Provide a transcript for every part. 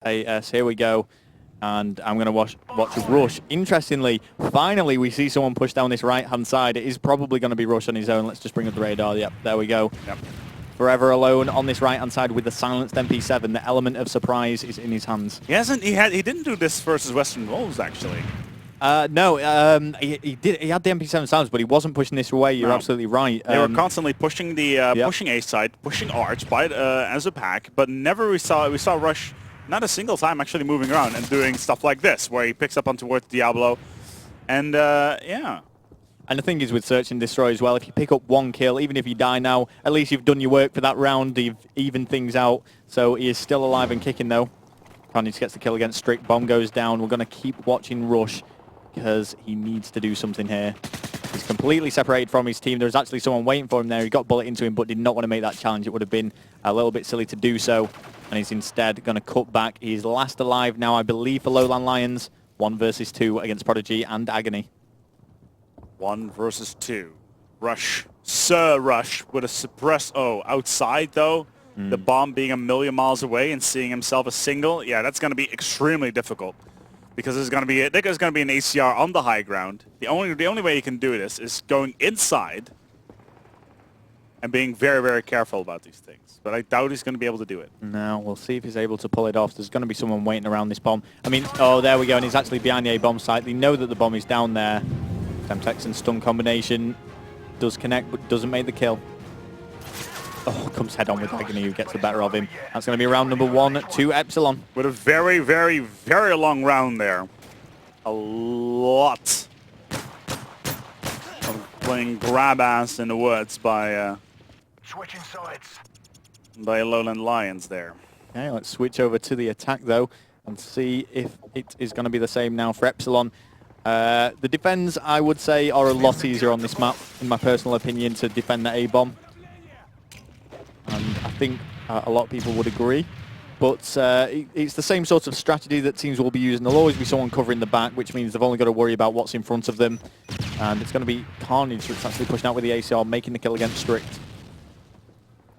So here we go. And I'm going to watch Rush. Interestingly, finally we see someone push down this right-hand side. It is probably going to be Rush on his own. Let's just bring up the radar. Yep, there we go. Yep. Forever alone on this right-hand side with the silenced MP7. The element of surprise is in his hands. He didn't do this versus Western Wolves, actually. No, he did. He had the MP7 silenced, but he wasn't pushing this away. You're absolutely right. They were constantly pushing the pushing A side, pushing Arch by as a pack, but never we saw Rush. Not a single time actually moving around and doing stuff like this, where he picks up on towards Diablo. And, yeah. And the thing is with Search and Destroy as well, if you pick up one kill, even if you die now, at least you've done your work for that round, you've evened things out. So he is still alive and kicking, though. Carnage gets the kill against Strict. Bomb goes down. We're going to keep watching Rush because he needs to do something here. He's completely separated from his team. There's actually someone waiting for him there. He got bullet into him, but did not want to make that challenge. It would have been a little bit silly to do so. And he's instead going to cut back. He's last alive now, I believe, for Lowland Lions. 1 versus 2 against Prodigy and Agony. 1 versus 2. Rush. Sir Rush with a suppress. Oh, outside, though. The bomb being a million miles away and seeing himself a single. Yeah, that's going to be extremely difficult. Because there's going to be an ACR on the high ground. The only way you can do this is going inside and being very, very careful about these things. But I doubt he's going to be able to do it. No, we'll see if he's able to pull it off. There's going to be someone waiting around this bomb. I mean, oh, there we go. And he's actually behind the A-bomb site. They know that the bomb is down there. Semtex and stun combination does connect, but doesn't make the kill. Oh, comes head on with Agony, who gets the better of him. That's going to be round number 1 to Epsylon. With a very, very, very long round there. A lot of playing grab ass in the woods by switching sides. By Lowland Lions there. Okay, let's switch over to the attack, though, and see if it is going to be the same now for Epsylon. The defends, I would say, are a lot easier on this map, in my personal opinion, to defend the A-bomb. And I think a lot of people would agree. But it's the same sort of strategy that teams will be using. There'll always be someone covering the back, which means they've only got to worry about what's in front of them. And it's going to be Carnage that's actually pushing out with the ACR, making the kill against Strict.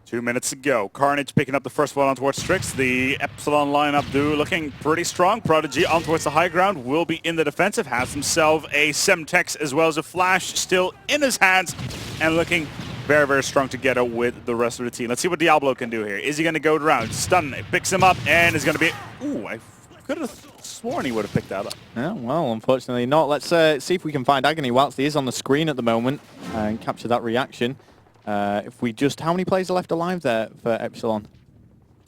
2 minutes to go. Carnage picking up the first one on towards Strix. The Epsylon lineup do looking pretty strong. Prodigy on towards the high ground will be in the defensive. Has himself a Semtex as well as a Flash still in his hands and looking very, very strong together with the rest of the team. Let's see what Diablo can do here. Is he going to go around? Stun. It picks him up and is going to be... Ooh, I could have sworn he would have picked that up. Yeah, well, unfortunately not. Let's see if we can find Agony whilst he is on the screen at the moment and capture that reaction. If we just... How many players are left alive there for Epsylon?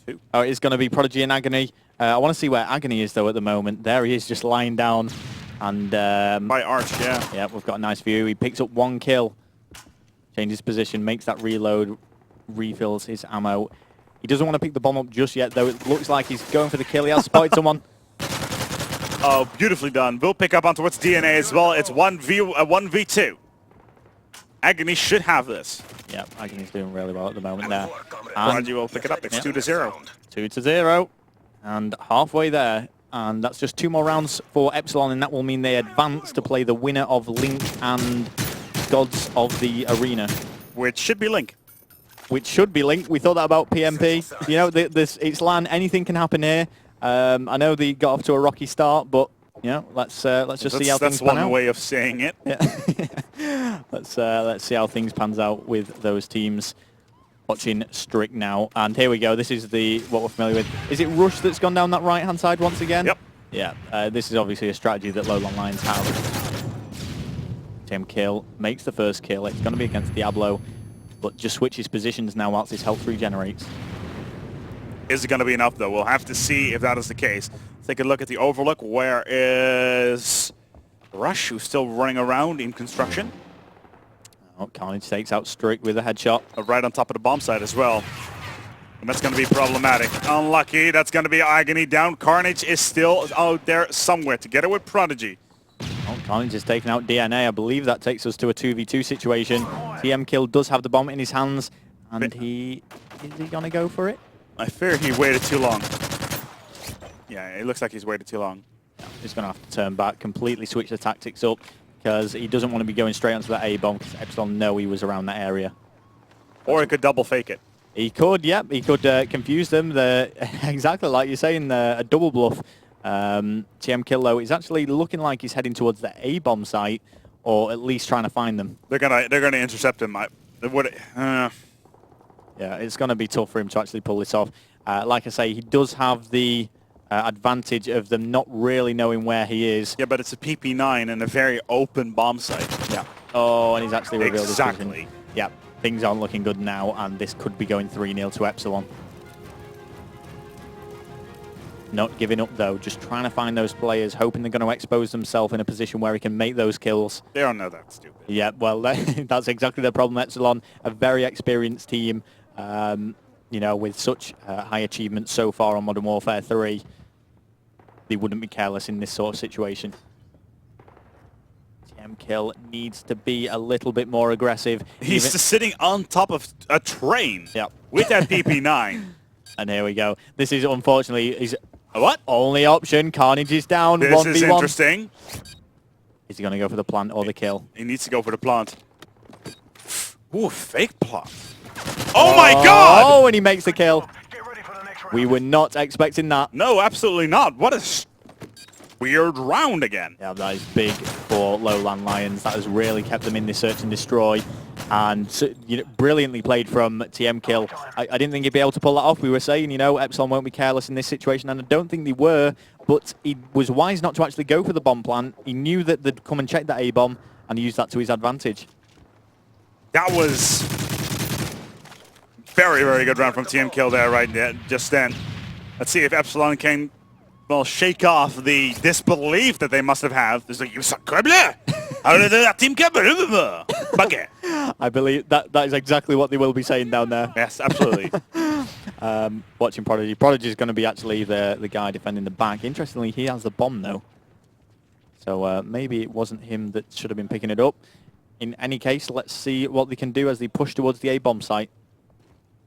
2. Oh, it's going to be Prodigy and Agony. I want to see where Agony is, though, at the moment. There he is, just lying down. And... by Arch, yeah. Yeah, we've got a nice view. He picks up 1 kill. Changes position, makes that reload, refills his ammo. He doesn't want to pick the bomb up just yet, though. It looks like he's going for the kill. He has spotted someone. Oh, beautifully done. Will pick up on towards DNA as well. It's 1v2. Agony should have this. Yeah, Agony's doing really well at the moment there. Prodigy will pick it up. It's 2-0. 2-0. And halfway there. And that's just 2 more rounds for Epsylon, and that will mean they advance to play the winner of Link and Gods of the Arena. Which should be Link. Which should be Link. We thought that about PMP. You know, it's LAN. Anything can happen here. I know they got off to a rocky start, but you know, let's just see how things pan out. That's one way of saying it. Yeah. Let's see how things pans out with those teams. Watching Strict now, and here we go. This is what we're familiar with. Is it Rush that's gone down that right-hand side once again? Yep. Yeah. This is obviously a strategy that Lowland Lions have. Tim kill makes the first kill. It's going to be against Diablo, but just switches positions now whilst his health regenerates. Is it going to be enough, though? We'll have to see if that is the case. Take a look at the overlook. Where is Rush, who's still running around in construction? Oh, Carnage takes out Strict with a headshot. Right on top of the bomb site as well. And that's going to be problematic. Unlucky. That's going to be Agony down. Carnage is still out there somewhere together with Prodigy. Oh, Carnage has taken out DNA. I believe that takes us to a 2v2 situation. TM Kill does have the bomb in his hands. And is he going to go for it? I fear he waited too long. Yeah, it looks like he's waited too long. He's going to have to turn back, completely switch the tactics up, because he doesn't want to be going straight onto that A-bomb, because Epsylon know he was around that area. Or he could double fake it. He could, yep. He could confuse them. Exactly like you're saying, a double bluff. TM Kill, though, is actually looking like he's heading towards the A-bomb site, or at least trying to find them. They're gonna intercept him. Yeah, it's going to be tough for him to actually pull this off. Like I say, he does have the advantage of them not really knowing where he is. Yeah, but it's a PP9 and a very open bomb site. Yeah. Oh, and he's actually revealed his Exactly. position. Yeah, things aren't looking good now, and this could be going 3-0 to Epsylon. Not giving up, though, just trying to find those players, hoping they're going to expose themselves in a position where he can make those kills. They don't know that stupid. Yeah, well, that's exactly the problem. Epsylon, a very experienced team, you know, with such high achievements so far on Modern Warfare 3. They wouldn't be careless in this sort of situation. TM Kill needs to be a little bit more aggressive. He's just sitting on top of a train. Yep. With that PP9. And here we go. This is unfortunately his What? only option. Carnage is down. This 1v1. is interesting. Is he going to go for the plant or the kill? He needs to go for the plant. Ooh, fake plant. Oh my god! Oh, and he makes the kill. Get ready for the next round. We were not expecting that. No, absolutely not. What a weird round again. Yeah, that is big for Lowland Lions. That has really kept them in this search and destroy. And you know, brilliantly played from TM Kill. I didn't think he'd be able to pull that off. We were saying, you know, Epsylon won't be careless in this situation, and I don't think they were. But he was wise not to actually go for the bomb plant. He knew that they'd come and check that A-bomb, and he used that to his advantage. That was very, very good round from TM Kill there right there, just then. Let's see if Epsylon can, well, shake off the disbelief that they must have had. It's like, you suck, Team Bucket. I believe that is exactly what they will be saying down there. Yes, absolutely. Watching Prodigy. Prodigy is going to be actually the guy defending the back. Interestingly, he has the bomb, though. So maybe it wasn't him that should have been picking it up. In any case, let's see what they can do as they push towards the A-bomb site.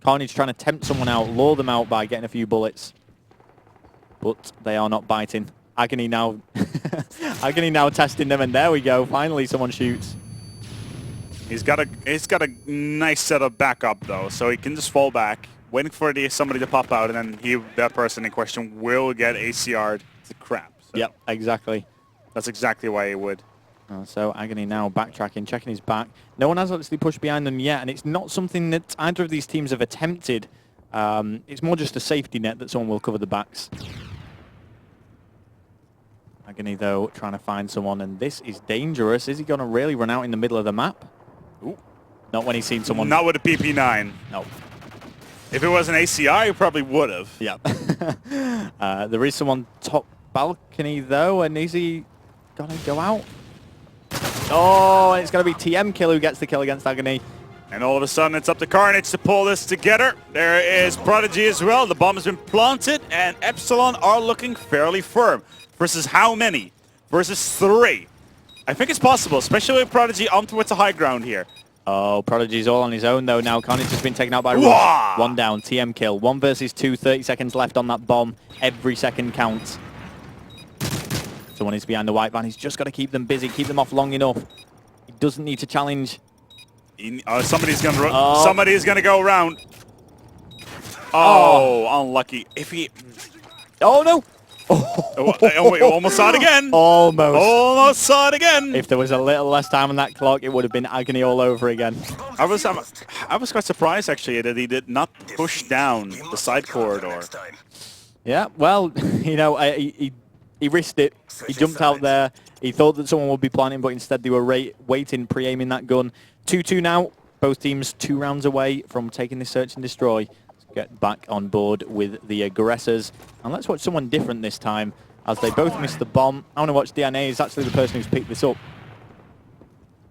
Carnage trying to tempt someone out, lure them out by getting a few bullets. But they are not biting. Agony now Agony now testing them, and there we go. Finally someone shoots. He's got a nice set of backup though, so he can just fall back, waiting for somebody to pop out, and then that person in question will get ACR'd to crap. So Yep, exactly. that's exactly why he would. So Agony now backtracking, checking his back. No one has actually pushed behind them yet, and it's not something that either of these teams have attempted. It's more just a safety net that someone will cover the backs. Agony, though, trying to find someone, and this is dangerous. Is he going to really run out in the middle of the map? Ooh. Not when he's seen someone. Not with a PP9. No. If it was an ACR, he probably would have. Yeah. There is someone top balcony, though, and is he going to go out? Oh, and it's going to be TM Kill who gets the kill against Agony. And all of a sudden, it's up to Carnage to pull this together. There is Prodigy as well. The bomb has been planted, and Epsylon are looking fairly firm. Versus how many? Versus 3. I think it's possible, especially with Prodigy on towards the high ground here. Oh, Prodigy's all on his own, though. Now Carnage has been taken out by Rush. Wah! One down, TM Kill. 1 versus 2, 30 seconds left on that bomb. Every second counts. Someone is behind the white van. He's just got to keep them busy, keep them off long enough. He doesn't need to challenge. Somebody's gonna go around. Oh, unlucky. If he... Oh, no! we almost saw it again. Almost. Almost saw it again. If there was a little less time on that clock, it would have been Agony all over again. I was quite surprised, actually, that he did not push down the side corridor. Yeah, well, you know, he risked it. He jumped out there. He thought that someone would be planning, but instead they were waiting, pre-aiming that gun. 2-2 now. Both teams 2 rounds away from taking this search and destroy. Let's get back on board with the aggressors. And let's watch someone different this time, as they both missed the bomb. I want to watch DNA. He's actually the person who's picked this up.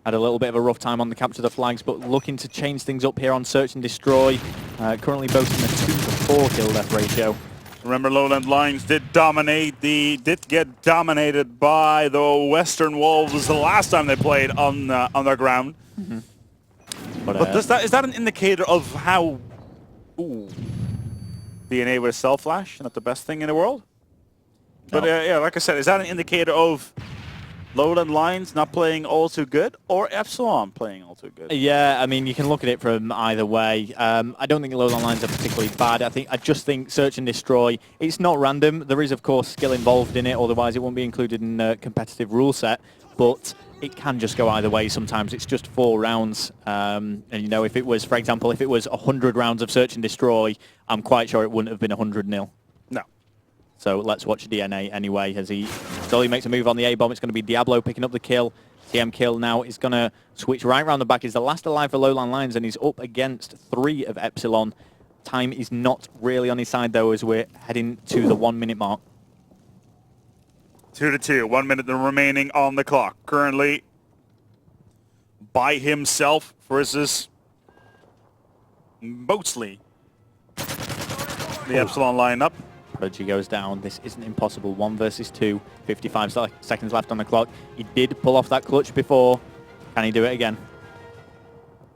Had a little bit of a rough time on the capture the flags, but looking to change things up here on search and destroy. Currently boasting a 2-to-4 kill death ratio. Remember, Lowland Lions did get dominated by the Western Wolves the last time they played on their ground. Mm-hmm. But is that an indicator of how DNA with a cell flash not the best thing in the world? No. But yeah, like I said, is that an indicator of Lowland Lions not playing all too good, or Epsylon playing all too good? Yeah, I mean, you can look at it from either way. I don't think Lowland Lions are particularly bad. I just think Search and Destroy, it's not random. There is, of course, skill involved in it, otherwise it won't be included in a competitive rule set. But it can just go either way sometimes. It's just 4 rounds. And, you know, if it was, for example, if it was 100 rounds of Search and Destroy, I'm quite sure it wouldn't have been 100-0. No. So let's watch DNA anyway. As he slowly makes a move on the A-bomb, it's going to be Diablo picking up the kill. TM kill now is going to switch right around the back. He's the last alive for Lowland Lions, and he's up against 3 of Epsylon. Time is not really on his side, though, as we're heading to the 1-minute mark. 2-2, 1 minute remaining on the clock. Currently by himself versus mostly the Epsylon lineup. Prodigy goes down. This isn't impossible. 1 versus 2. 55 seconds left on the clock. He did pull off that clutch before. Can he do it again?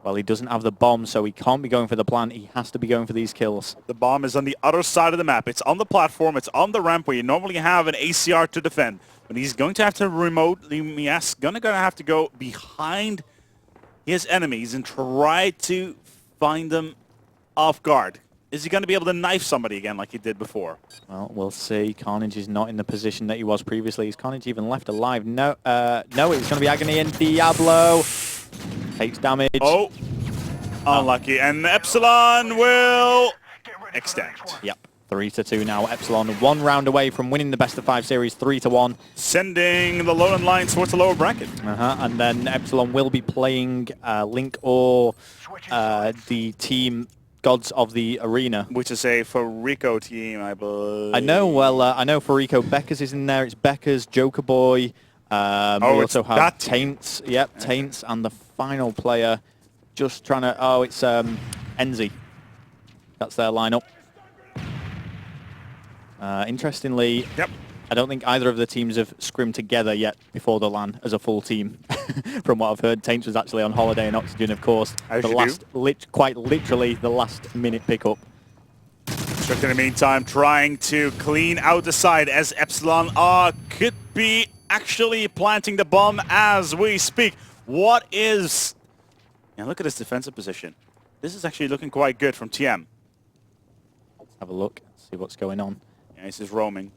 Well, he doesn't have the bomb, so he can't be going for the plant. He has to be going for these kills. The bomb is on the other side of the map. It's on the platform. It's on the ramp where you normally have an ACR to defend. But he's going to have to remotely, he's gonna have to go behind his enemies and try to find them off guard. Is he going to be able to knife somebody again like he did before? Well, we'll see. Carnage is not in the position that he was previously. Is Carnage even left alive? No, no, it's going to be Agony and Diablo. Takes damage. Oh, unlucky. And Epsylon will extend. Yep, 3-2 now. Epsylon 1 round away from winning the best of 5 series, 3-1. Sending the Lowland Lions towards the lower bracket. And then Epsylon will be playing Link or the team Gods of the Arena, which is a Farico team, I believe. I know. Well, I know Farico Beckers is in there. It's Beckers, Joker Boy. We also have Taints. Yep, okay. Taints, and the final player. Just trying to. Oh, it's Enzi. That's their lineup. Interestingly, yep. I don't think either of the teams have scrimmed together yet before the LAN as a full team. From what I've heard, Taints was actually on holiday in Oxygen, of course. Quite literally the last minute pickup. Strict in the meantime trying to clean out the side as Epsylon could be actually planting the bomb as we speak. What is... Yeah, look at his defensive position. This is actually looking quite good from TM. Let's have a look, see what's going on. Yeah, he's just roaming.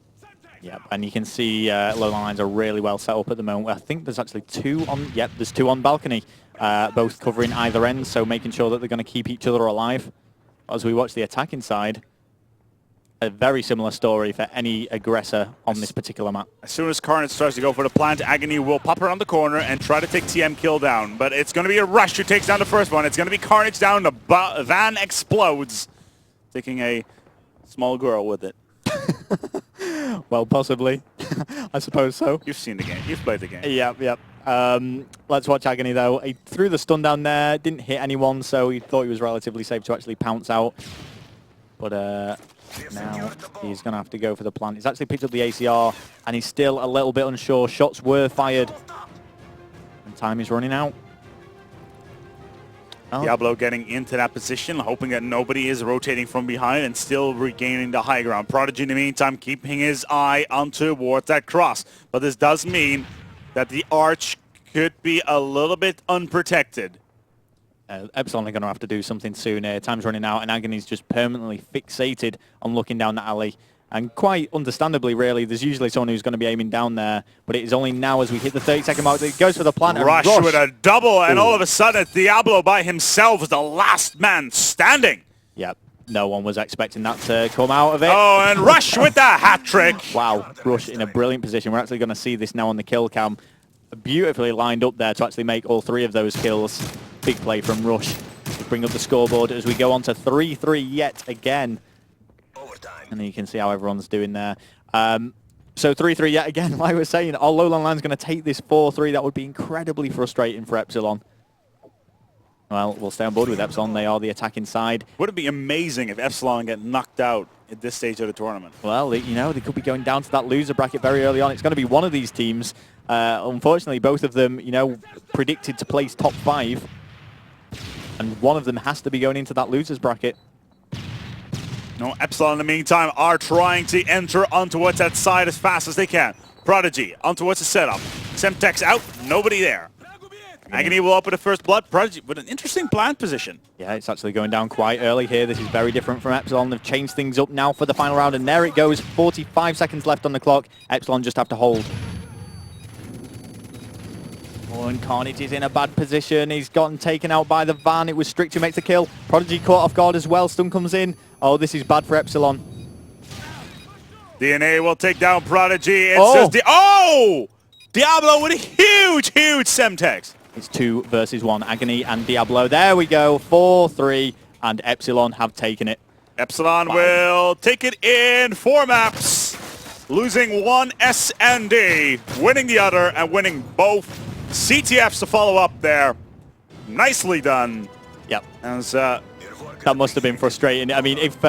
Yep, and you can see Lowland Lions are really well set up at the moment. I think there's actually 2 on... Yep, there's 2 on balcony, both covering either end, so making sure that they're going to keep each other alive. As we watch the attacking side, a very similar story for any aggressor on this particular map. As soon as Carnage tries to go for the plant, Agony will pop around the corner and try to take TM kill down. But it's going to be a Rush who takes down the first one. It's going to be Carnage down, the van explodes, taking a small girl with it. Well, possibly. I suppose so. You've seen the game. You've played the game. Yep. Let's watch Agony, though. He threw the stun down there, didn't hit anyone, so he thought he was relatively safe to actually pounce out. But now he's going to have to go for the plant. He's actually picked up the ACR, and he's still a little bit unsure. Shots were fired, and time is running out. Diablo getting into that position, hoping that nobody is rotating from behind and still regaining the high ground. Prodigy, in the meantime, keeping his eye on towards that cross. But this does mean that the arch could be a little bit unprotected. Epsylon are going to have to do something soon here. Time's running out, and Agony's just permanently fixated on looking down the alley. And quite understandably, really, there's usually someone who's going to be aiming down there, but it is only now as we hit the 30-second mark that he goes for the plant. Rush with a double, and all of a sudden, Diablo by himself is the last man standing. Yep, no one was expecting that to come out of it. Oh, and Rush with the hat trick. Wow, Rush in a brilliant position. We're actually going to see this now on the kill cam. Beautifully lined up there to actually make all 3 of those kills. Big play from Rush to bring up the scoreboard as we go on to 3-3 yet again. And you can see how everyone's doing there. So 3-3 yet again, like we were saying, our Lowland Line's going to take this 4-3. That would be incredibly frustrating for Epsylon. Well, we'll stay on board with Epsylon. They are the attacking side. Would it be amazing if Epsylon get knocked out at this stage of the tournament? Well, you know, they could be going down to that loser bracket very early on. It's going to be one of these teams. Unfortunately, both of them, you know, predicted to place top 5. And one of them has to be going into that losers bracket. No, Epsylon in the meantime are trying to enter onto what's that side as fast as they can. Prodigy onto what's the setup. Semtex out, nobody there. Agony will open the first blood. Prodigy with an interesting plant position. Yeah, it's actually going down quite early here. This is very different from Epsylon. They've changed things up now for the final round, and there it goes. 45 seconds left on the clock. Epsylon just have to hold. Oh, and Carnage is in a bad position. He's gotten taken out by the van. It was Strict who makes the kill. Prodigy caught off guard as well. Stun comes in. Oh, this is bad for Epsylon. DNA will take down Prodigy. It says Diablo with a huge Semtex. It's 2 versus 1. Agony and Diablo. There we go. 4-3, and Epsylon have taken it. Epsylon will take it in 4 maps, losing 1 S&D, winning the other, and winning both CTFs to follow up there. Nicely done. Yep. As, that must have been frustrating. I mean, if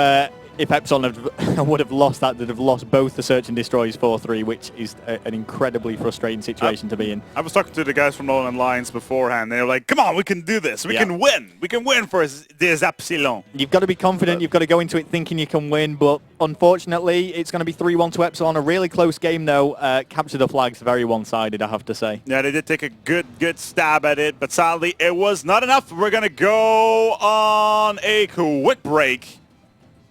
Epsylon would have lost that, they'd have lost both the Search and Destroys 4-3, which is an incredibly frustrating situation to be in. I was talking to the guys from Nolan Lions beforehand. They were like, come on, we can do this. We can win. We can win for this Epsylon. You've got to be confident. You've got to go into it thinking you can win. But unfortunately, it's going to be 3-1 to Epsylon. A really close game, though. Capture the flags, very one-sided, I have to say. Yeah, they did take a good stab at it. But sadly, it was not enough. We're going to go on a quick break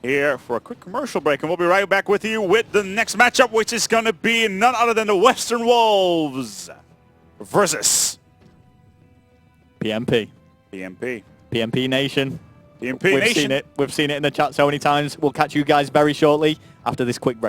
here for a quick commercial break, and we'll be right back with you with the next matchup, which is going to be none other than the Western Wolves versus PMP. PMP Nation. PMP Nation. We've seen it in the chat so many times. We'll catch you guys very shortly after this quick break.